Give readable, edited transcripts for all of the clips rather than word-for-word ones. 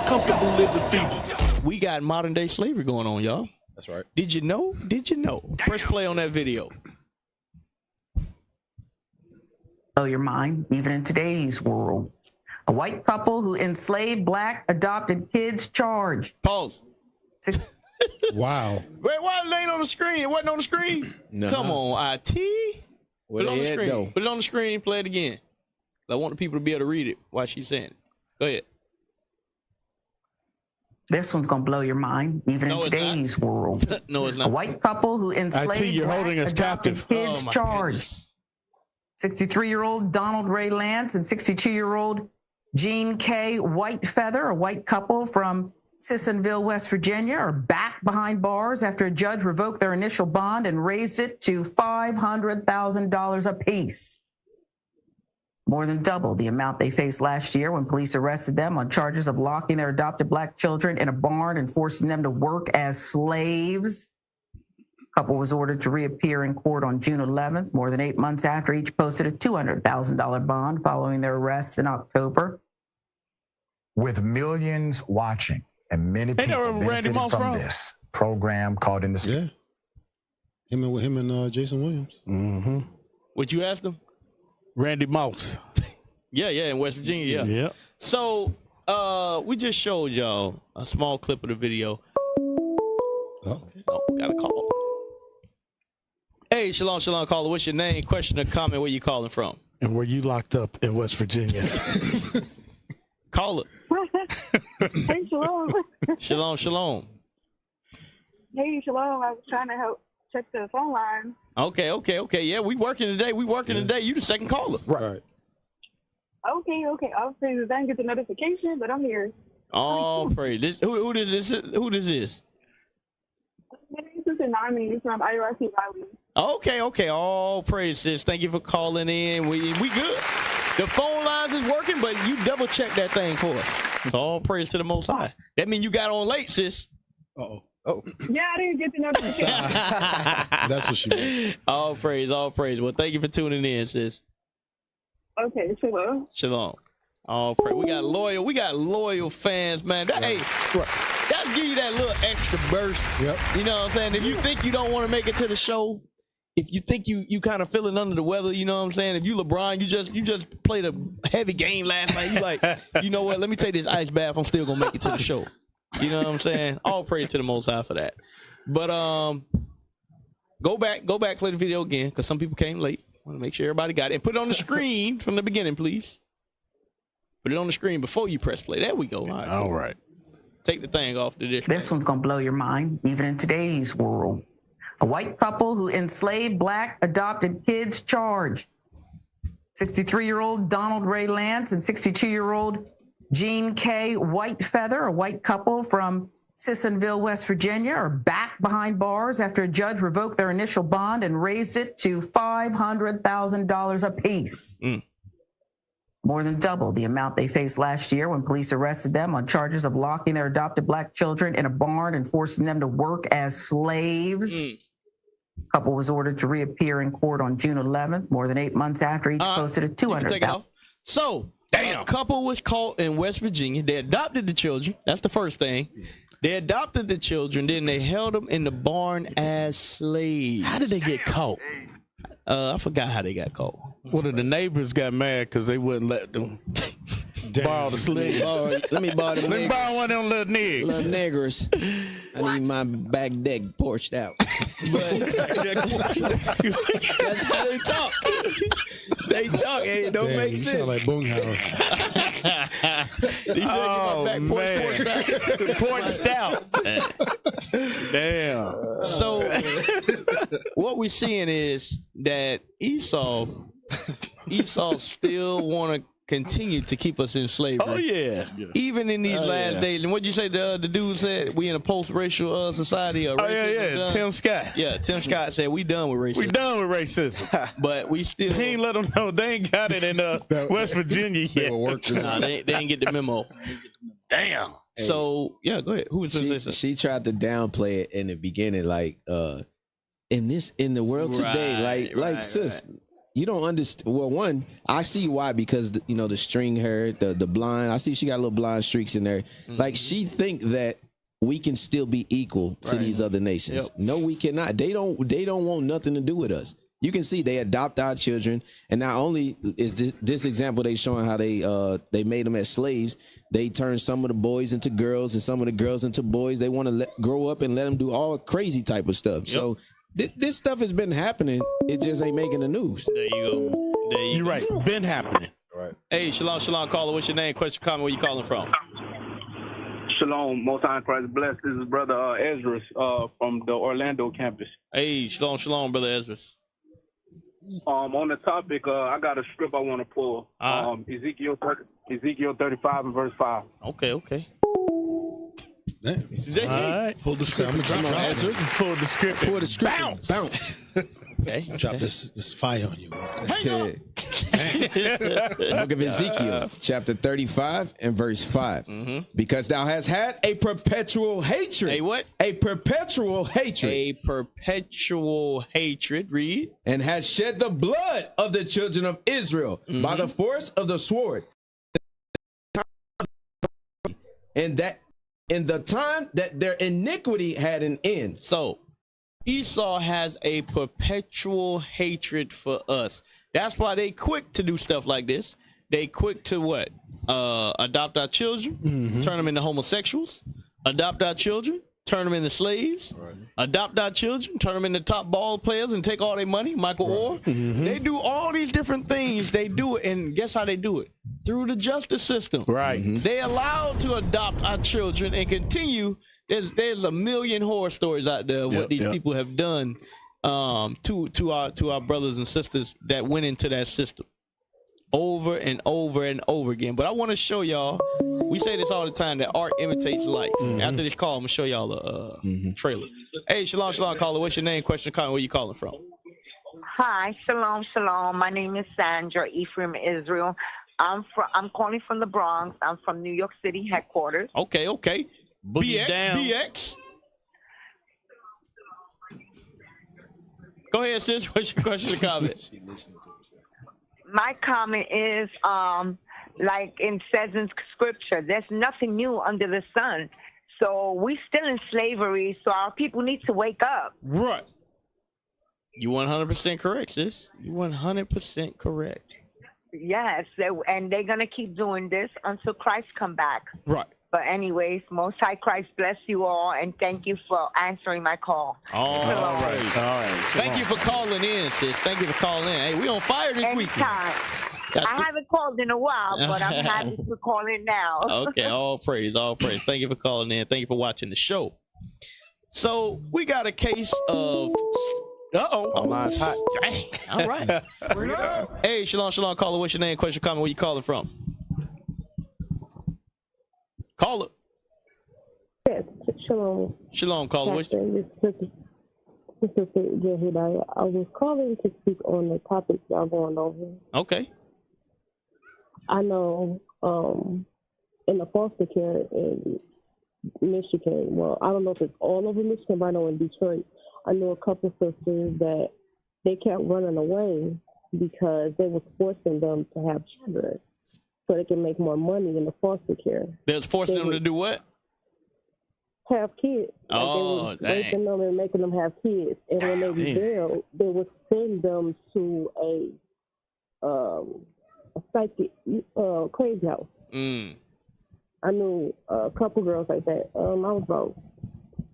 comfortable living people. We got modern day slavery going on, y'all. That's right. Did you know? Did you know? Press play on that video. Blow your mind, even in today's world. A white couple who enslaved black adopted kids charged. Pause. Wow. Wait, why it ain't on the screen? It wasn't on the screen? No. Come on, IT. Put it on the screen. Though? Put it on the screen. Play it again. I want the people to be able to read it while she's saying it. Go ahead. This one's going to blow your mind, even in today's world. No, it's not. A white couple who enslaved you're black holding us adopted captive. kids Oh, my charged. 63-year-old Donald Ray Lance and 62-year-old Jean K. Whitefeather, a white couple from Sissonville, West Virginia, are back behind bars after a judge revoked their initial bond and raised it to $500,000 apiece. More than double the amount they faced last year when police arrested them on charges of locking their adopted black children in a barn and forcing them to work as slaves. The couple was ordered to reappear in court on June 11th, more than 8 months after each posted a $200,000 bond following their arrests in October. With millions watching and many people benefiting from this program called In the Spirit. Yeah. Him and Jason Williams. Mm-hmm. What you asked him? Randy Moss. Yeah, in West Virginia, yeah. So, we just showed y'all a small clip of the video. Oh, got a call. Hey, shalom, caller. What's your name, question, or comment? Where you calling from? And were you locked up in West Virginia? Caller. Hey, shalom. Shalom. Hey, shalom. I was trying to help check the phone line. Okay. Yeah, we working today. Today. You the second caller. Right. Okay. I'll say I didn't get the notification, but I'm here. Oh, praise. Who this is? Who this is? My name is Nami from I.U.I.C. Okay. All praise, sis. Thank you for calling in. We good. The phone lines is working, but you double check that thing for us. So all praise to the Most High. That means you got on late, sis. Oh. Yeah, I didn't get the notification. That's what she meant. All praise. Well, thank you for tuning in, sis. Okay, shalom. All praise. We got loyal fans, man. Hey, that'll give you that little extra burst. Yep. You know what I'm saying? If you think you don't want to make it to the show, if you think you kind of feeling under the weather, you know what I'm saying? If you LeBron, you just played a heavy game last night. You like, you know what? Let me take this ice bath. I'm still gonna make it to the show. You know what I'm saying? All praise to the Most High for that. But go back, play the video again because some people came late. Want to make sure everybody got it. And put it on the screen from the beginning, please. Put it on the screen before you press play. There we go. All right. Take the thing off the disc. This one's going to blow your mind, even in today's world. A white couple who enslaved black adopted kids charged. 63-year-old Donald Ray Lance and 62-year-old Jean K. Whitefeather, a white couple from Sissonville, West Virginia, are back behind bars after a judge revoked their initial bond and raised it to $500,000 apiece. More than double the amount they faced last year when police arrested them on charges of locking their adopted black children in a barn and forcing them to work as slaves. The couple was ordered to reappear in court on June 11th, more than 8 months after each posted a $200,000. So, a couple was caught in West Virginia. They adopted the children. That's the first thing. They adopted the children. Then they held them in the barn as slaves. How did they get caught? I forgot how they got caught. One of the neighbors got mad because they wouldn't let them borrow the sled. Let me borrow them. Let me borrow one of them little niggas. Little niggers. I need my back deck porched out. But that's how they talk. They talk. It don't make sense. Sound like Boomhouse. Porched out. Damn. So what we're seeing is that Esau still want to continue to keep us in slavery. Oh yeah. Even in these last days. And what'd you say the dude said? We in a post-racial society. Tim Scott. Yeah, Tim Scott said we done with racism. We done with racism. But we still. He ain't let them know they ain't got it in West Virginia yet. They ain't get the memo. Damn. Hey, so yeah, go ahead. Who was this? She tried to downplay it in the beginning, like in the world today, like sis. you don't understand. Well, one, I see why, because the string hair, the blind. I see she got little blind streaks in there. Like, she think that we can still be equal to these other nations. Yep. No, we cannot. They don't want nothing to do with us. You can see they adopt our children, and not only is this example they showing how they made them as slaves. They turn some of the boys into girls and some of the girls into boys. They want to grow up and let them do all crazy type of stuff. Yep. So this stuff has been happening. It just ain't making the news. There you go. You're right. Been happening. Right. Hey, shalom, caller. What's your name? Question, comment. Where you calling from? Shalom, Most High Christ bless. This is Brother Ezra from the Orlando campus. Hey, shalom, Brother Ezra. On the topic, I got a script I want to pull. Ezekiel 35 and verse 5. Okay. Damn. All right. Pull the script. I'm gonna drop Ezra. Pull the script. Pull the script. Bounce. Okay. Drop this fire on you. Yeah. Book of Ezekiel, chapter 35 and verse 5. Because thou hast had a perpetual hatred. A what? A perpetual hatred. A perpetual hatred. Read. And has shed the blood of the children of Israel by the force of the sword. And that in the time that their iniquity had an end. So Esau has a perpetual hatred for us. That's why they quick to do stuff like this. They quick to what? Adopt our children, turn them into homosexuals, adopt our children, turn them into slaves, adopt our children, turn them into top ball players and take all their money, Michael Orr. They do all these different things. They do it, and guess how they do it? Through the justice system. Right. They allowed to adopt our children and continue. There's a million horror stories out there of what these people have done to our brothers and sisters that went into that system over and over and over again. But I want to show y'all, we say this all the time, that art imitates life. After this call, I'm gonna show y'all a trailer. Hey, shalom, caller. What's your name? Question, comment. Where you calling from? Hi, shalom. My name is Sandra Ephraim Israel. I'm calling from the Bronx. I'm from New York City headquarters. Okay. Boogie down. BX. Go ahead, sis. What's your question or comment? My comment is, like it says in scripture, there's nothing new under the sun. So we still in slavery, so our people need to wake up. Right. You 100% correct, sis. You 100% correct. Yes, and they're going to keep doing this until Christ come back. Right. But anyways, Most High Christ bless you all, and thank you for answering my call. All right. Thank you for calling in, sis. Thank you for calling in. Hey, we on fire this week. I haven't called in a while, but I'm happy to call in now. Okay, all praise. Thank you for calling in. Thank you for watching the show. So we got a case of... My line's hot. Dang. All right. Hey, shalom, caller. What's your name? Question, comment. Where you calling from? Caller. Yes, shalom, caller. This is Jehudaya. I was calling to speak on the topics y'all going over. Okay. I know in the foster care in Michigan, well, I don't know if it's all over Michigan, but I know in Detroit, I know a couple sisters that they kept running away because they was forcing them to have children so they can make more money in the foster care. They was forcing them to do what? Have kids. Oh, they was raping them and making them have kids. And when they were jailed, they would send them to a psychic crazy house. I knew a couple girls like that. I was about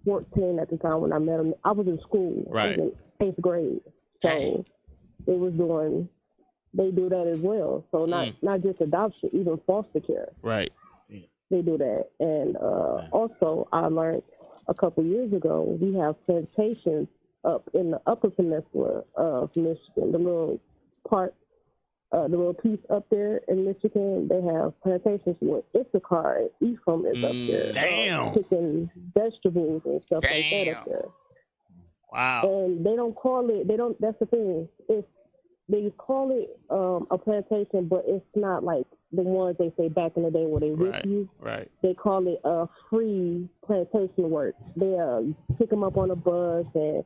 14 at the time when I met them. I was in school. Right. I was in 8th grade. So they do that as well. So not just adoption, even foster care. Right. They do that. And also, I learned a couple years ago, we have plantations up in the Upper Peninsula of Michigan. The little piece up there in Michigan, they have plantations where Issachar and Ephraim is up there. Damn. Picking vegetables and stuff like that up there. Wow. And they don't call it, that's the thing. They call it a plantation, but it's not like the ones they say back in the day where they whip you. Right. They call it free plantation work. They pick them up on a bus and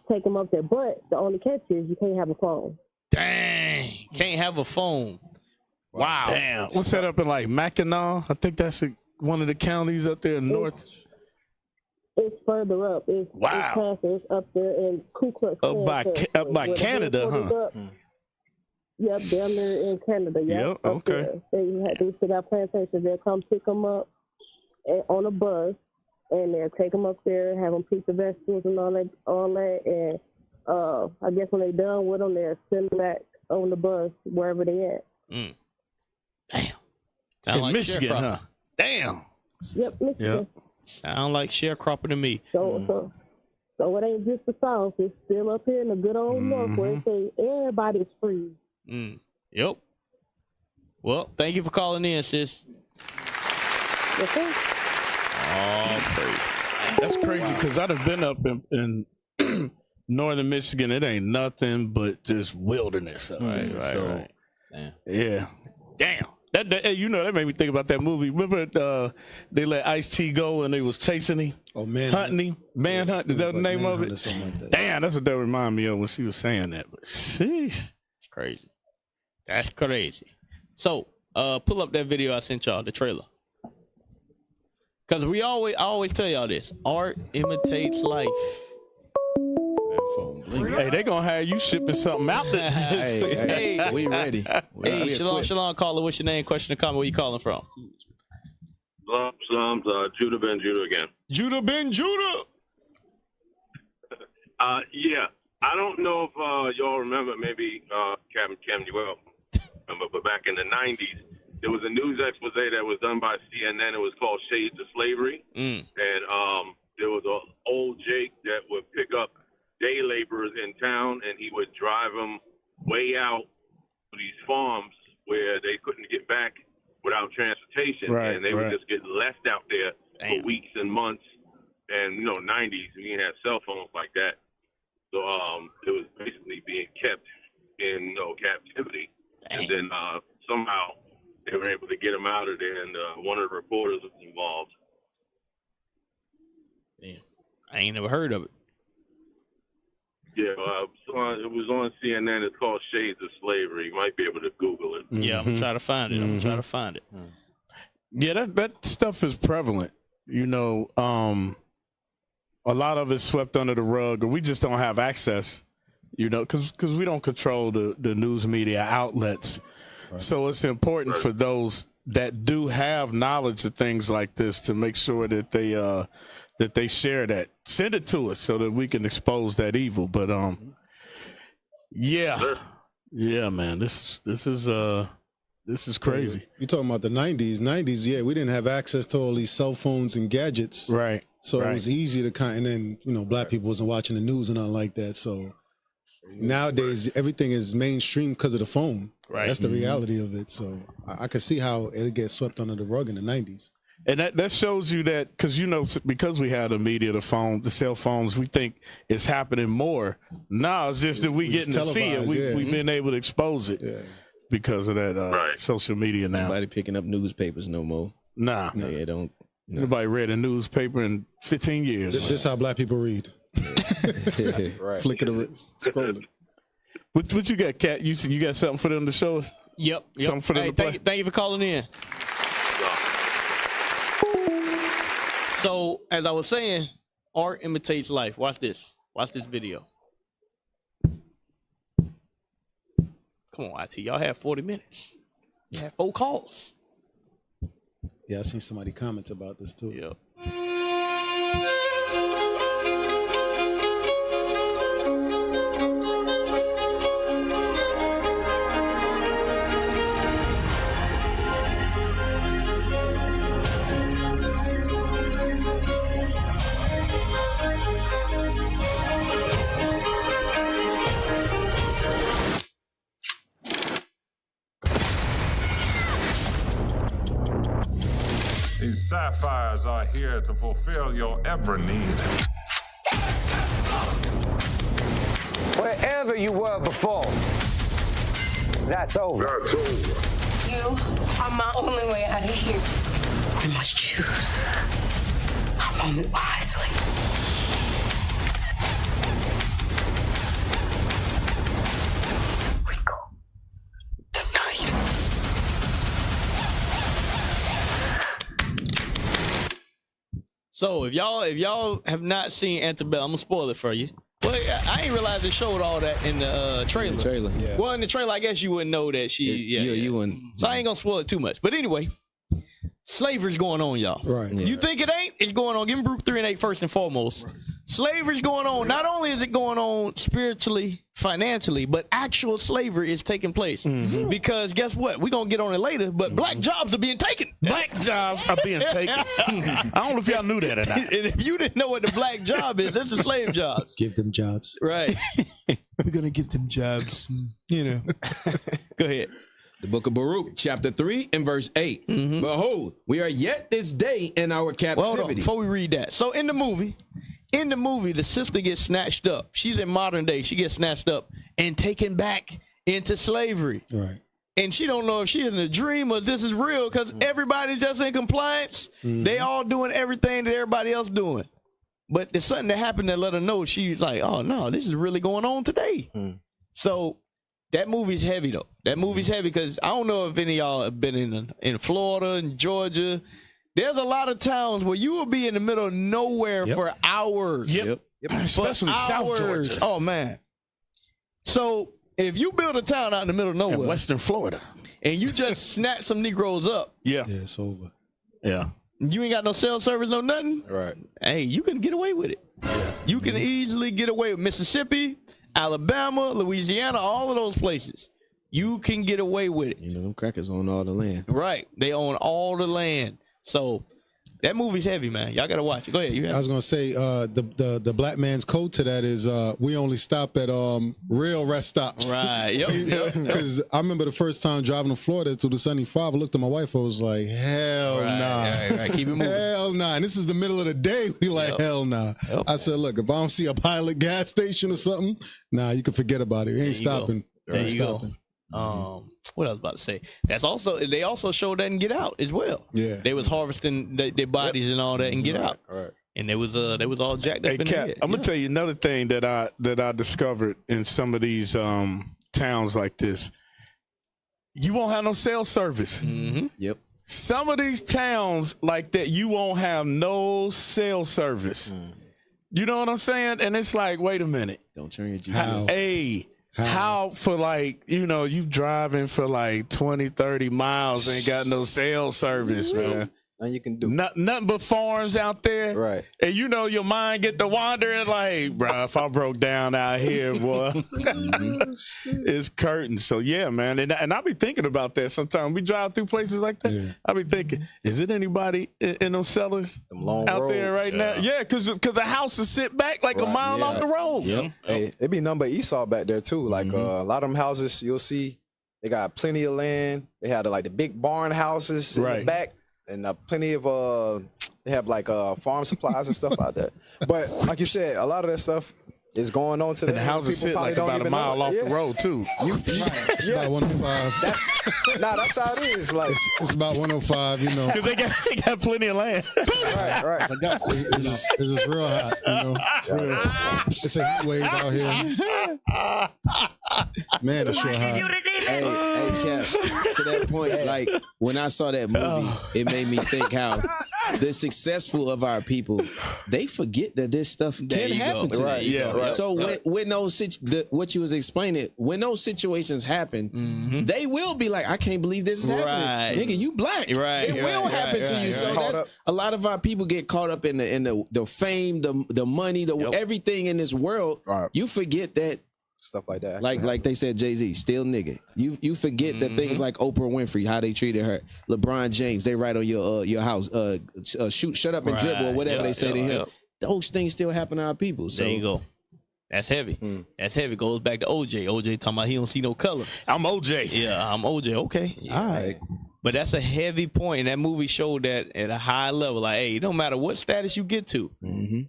take them up there. But the only catch is you can't have a phone. Dang. Can't have a phone. Wow. Damn. What's that up in like Mackinac? I think that's one of the counties up there in north. It's further up. It's it's up there in Ku Klux Klan. Up by Canada, huh? Yep, down there in Canada. Yep, okay. They still got plantations. They'll come pick them up on a bus, and they'll take them up there, have them pick the vegetables and all that. And I guess when they're done with them, they'll send them back on the bus wherever they at. Damn. In Michigan, huh? Damn. Yep, Michigan. Yep. Sound like sharecropping to me. So it ain't just the South. It's still up here in the good old North where it say everybody's free. Yep. Well, thank you for calling in, sis. Okay. Oh, crazy. That's crazy because I'd have been up in northern Michigan. It ain't nothing but just wilderness. Right. Yeah. Damn. That made me think about that movie. Remember they let Ice-T go and they was chasing him? Oh, man. Hunting him? Manhunt? Is that the name of it? Like Damn, that's what that reminded me of when she was saying that. But sheesh. It's crazy. That's crazy. So, pull up that video I sent y'all, the trailer. Because I always tell y'all this. Art imitates life. Hey, they gonna have you shipping something out there. Hey, we ready. Hey, Shalom, caller. What's your name? Question or comment? Where you calling from? Judah Ben Judah again. Judah Ben Judah. Yeah, I don't know if y'all remember. Maybe Captain Cam, you will remember, but back in the '90s, there was a news expose that was done by CNN. It was called "Shades of Slavery," and there was an old Jake that would pick up day laborers in town, and he would drive them way out to these farms where they couldn't get back without transportation, and they would just get left out there for weeks and months. And 90s, we didn't have cell phones like that, so it was basically being kept in captivity. And then somehow they were able to get him out of there, and one of the reporters was involved. Damn, I ain't never heard of it. Yeah, it was on CNN. It's called Shades of Slavery. You might be able to Google it. Yeah, I'm going to try to find it. Yeah, that stuff is prevalent. A lot of it's swept under the rug, or we just don't have access, because we don't control the news media outlets. Right. So it's important for those that do have knowledge of things like this to make sure that they share that. Send it to us so that we can expose that evil. But yeah, man, this is crazy. You're talking about the 90s. 90s, yeah, we didn't have access to all these cell phones and gadgets. Right. So it was easy to and then, black people wasn't watching the news and nothing like that. So nowadays, everything is mainstream because of the phone. Right. That's the reality of it. So I could see how it gets swept under the rug in the 90s. And that shows you that, because we had the media, the cell phones, we think it's happening more. No, it's just that we getting to see it. We've been able to expose it because of that social media now. Nobody picking up newspapers no more. Nah. They don't. No. Nobody read a newspaper in 15 years. This is how black people read. Flick of the wrist, scrolling. What you got, Kat? You got something for them to show us? Yep. Something for them to play? Thank you for calling in. So, as I was saying, art imitates life. Watch this. Watch this video. Come on, IT. Y'all have 40 minutes. You have 4 calls. Yeah, I seen somebody comment about this too. Yep. These sapphires are here to fulfill your every need. Wherever you were before, that's over. That's over. You are my only way out of here. I must choose a moment wisely. We So if y'all have not seen Antebellum, I'm gonna spoil it for you. Well, I ain't realized they showed all that in the trailer. Yeah. Well, in the trailer, I guess you wouldn't know that you wouldn't. So I ain't gonna spoil it too much. But anyway, slavery's going on, y'all. Right. You think it ain't? It's going on. Give me Group 3 and 8 first and foremost. Right. Slavery's going on. Not only is it going on spiritually, financially, but actual slavery is taking place. Mm-hmm. Because guess what? We're going to get on it later, but black jobs are being taken. Black jobs are being taken. I don't know if y'all knew that or not. And if you didn't know what the black job is, that's the slave jobs. Give them jobs. Right. We're going to give them jobs. You know. Go ahead. The book of Baruch, chapter 3 and verse 8. Mm-hmm. Behold, we are yet this day in our captivity. Well, hold on, before we read that. So in the movie, the sister gets snatched up. She's in modern day. She gets snatched up and taken back into slavery. Right. And she don't know if she is in a dream or this is real because everybody's just in compliance. Mm-hmm. They all doing everything that everybody else doing. But there's something that happened that let her know. She's like, oh, no, this is really going on today. Mm. So that movie's heavy, though. That movie's heavy because I don't know if any of y'all have been in Florida and Georgia. There's a lot of towns where you will be in the middle of nowhere for hours. Yep. Especially South Georgia. Oh, man. So if you build a town out in the middle of nowhere. In Western Florida. And you just snatch some Negroes up. Yeah. Yeah, it's over. Yeah. You ain't got no cell service, no nothing. Right. Hey, you can get away with it. Yeah. You can easily get away with Mississippi, Alabama, Louisiana, all of those places. You can get away with it. You know, them crackers own all the land. Right. They own all the land. So that movie's heavy, man. Y'all got to watch it. Go ahead. I was going to say the black man's code to that is we only stop at real rest stops. Right. Yep. Because I remember the first time driving to Florida through the Sunny 5, I looked at my wife, I was like, hell nah. Right. Keep it moving. Hell nah. And this is the middle of the day. We like, hell nah. Yep. I said, look, if I don't see a Pilot gas station or something, nah, you can forget about it. We ain't stopping. There you go. What I was about to say. They also showed that in Get Out as well. Yeah. They was harvesting their bodies and all that and Get Out. Right. And they was all jacked up in the head. I'm gonna tell you another thing that I discovered in some of these towns like this. You won't have no cell service. Mm-hmm. Yep. Some of these towns like that, you won't have no cell service. You know what I'm saying? And it's like, wait a minute. Don't turn your GPS. How for like, you driving for like 20, 30 miles and got no cell service, man. And you can do nothing but farms out there. Right. And your mind get to wandering like, bro, if I broke down out here, boy, it's curtains. So yeah, man. And I be thinking about that sometimes. We drive through places like that. Yeah. I be thinking, is it anybody in those cellars out there right now? Yeah, because the houses sit back like a mile off the road. Yep. Hey, it be nothing but Esau back there too. Like a lot of them houses you'll see, they got plenty of land. They have the big barn houses in the back. And plenty of they have like farm supplies and stuff out there. But like you said, a lot of that stuff is going on today. And the houses sit like about a mile off the road too. It's about 105. That's how it is. Like it's about 105. Because they got plenty of land. right. It's just real hot. It's a heat wave out here. Man, it's real hot. Hey, Cap, to that point, like when I saw that movie, it made me think how the successful of our people, they forget that this stuff can happen to them. Yeah, right. So when those what you was explaining, when those situations happen, they will be like, I can't believe this is happening. Nigga, you black. Right. It will happen to you. So that's a lot of our people get caught up in the fame, the money, everything in this world. Right. You forget that. Stuff like that. Like they said, Jay-Z, still nigga. You forget that things like Oprah Winfrey, how they treated her. LeBron James, they write on your house, shut up and dribble or whatever they say to him. Those things still happen to our people. So there you go. That's heavy. That's heavy. Goes back to OJ. OJ talking about he don't see no color. I'm OJ. Yeah, I'm OJ. Okay. Yeah, all right. But that's a heavy point, and that movie showed that at a high level. Like, hey, it don't matter what status you get to.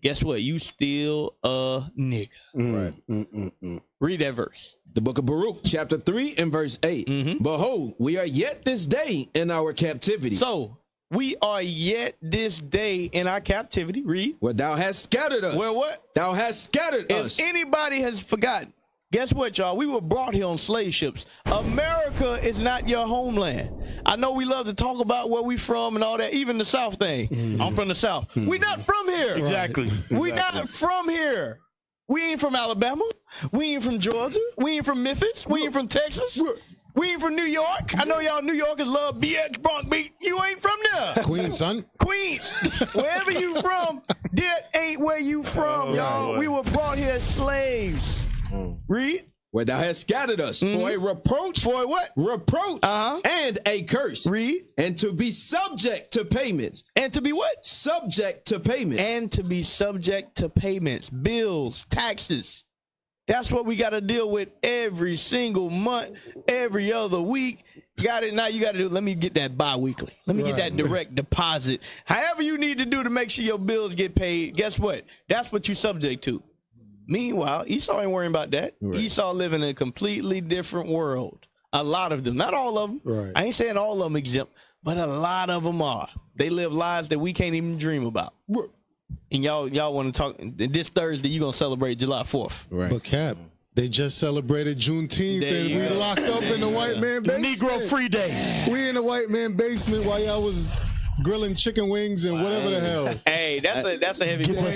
Guess what? You still a nigga. Right. Read that verse. The book of Baruch, chapter 3 and verse 8. Behold, we are yet this day in our captivity. So, we are yet this day in our captivity. Read. Where thou hast scattered us. Where what? Thou hast scattered us. If anybody has forgotten, Guess what, y'all? We were brought here on slave ships. America is not your homeland. I know we love to talk about where we from and all that, even the South thing. Mm-hmm. I'm from the South. Mm-hmm. We not from here. Exactly. We not from here. We ain't from Alabama. We ain't from Georgia. We ain't from Memphis. We ain't from Texas. We ain't from New York. I know y'all New Yorkers love BX Bronx beat. You ain't from there. Queens, son. Queens. Wherever you from, that ain't where you from, y'all. We were brought here as slaves. Read. Where thou hast scattered us for a reproach. For a what? Reproach. And a curse. Read. And to be subject to payments. And to be what? Subject to payments. And to be subject to payments. Bills, taxes. That's what we got to deal with every single month, every other week. Got it. Now you got to do, let me get that bi-weekly. Let me get that direct deposit. However you need to do to make sure your bills get paid. Guess what? That's what you're subject to. Meanwhile, Esau ain't worrying about that. Right. Esau live in a completely different world. A lot of them, not all of them. Right. I ain't saying all of them exempt, but a lot of them are. They live lives that we can't even dream about. And y'all want to talk, this Thursday, you're going to celebrate July 4th. Right. But Cap, they just celebrated Juneteenth and we locked up in the white man basement. Negro Free Day. We in the white man basement while y'all was grilling chicken wings and whatever the hell. Hey, that's a heavy one.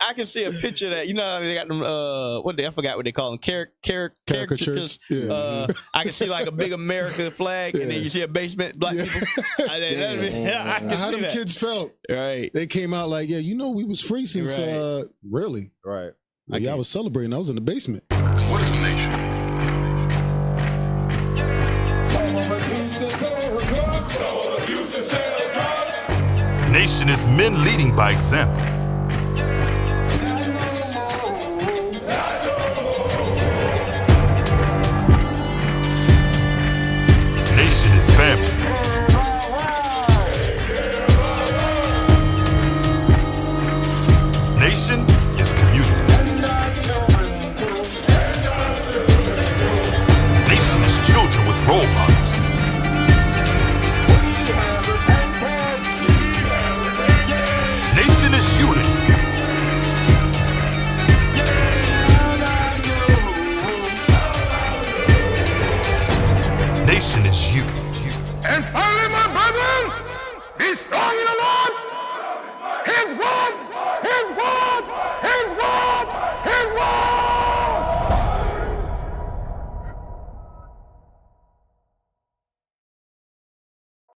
I can see a picture of that. You know how they got them I forgot what they call them. Caricatures. Yeah. I can see like a big America flag and then you see a basement, black people. I can how them kids felt. Right. They came out like, yeah, you know we was free since really. Right. Like, I was celebrating. I was in the basement. What is the nation? Nation is men leading by example. Nation is family. Nation is community. Nation is children with role models.